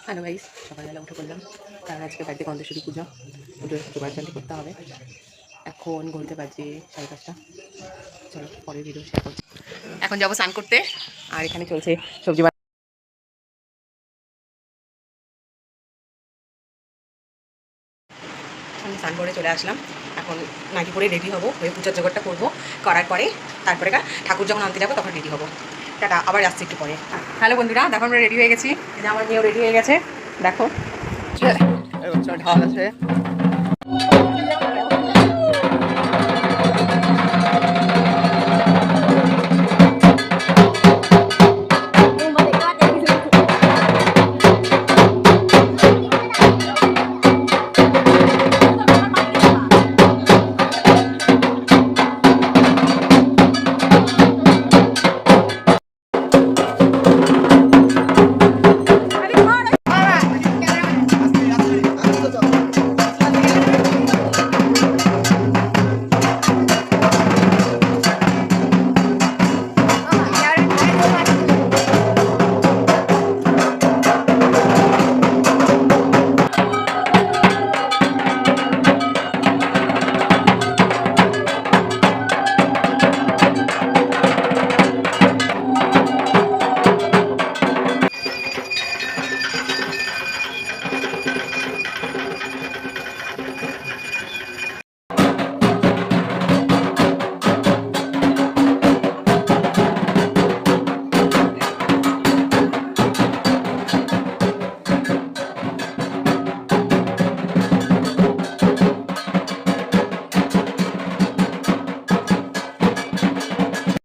Hello guys, সকালবেলা উঠে পড়লাম কারণ আজকে বাড়িতে গন্ধেশ্বরী পুজো। উঠে জোগাড় করতে হবে। এখন ঘুরতে পারছি 5:30। চলো পরের ভিডিও শেয়ার করছি। এখন যাবো স্নান করতে, আর এখানে চলছে সবজি আমি স্নান করে চলে আসলাম। এখন নাইটি পরে রেডি হবো, হয়ে পূজার জোগাড়টা করবো। করার পরে তারপরে ঠাকুর যখন আনতে যাবো তখন রেডি হবো। টাটা, আবার আসছি একটু পরে। হ্যালো বন্ধুরা, দেখো আমরা রেডি হয়ে গেছি। এই যে আমার মেয়েও রেডি হয়ে গেছে, দেখো ঢাল আছে।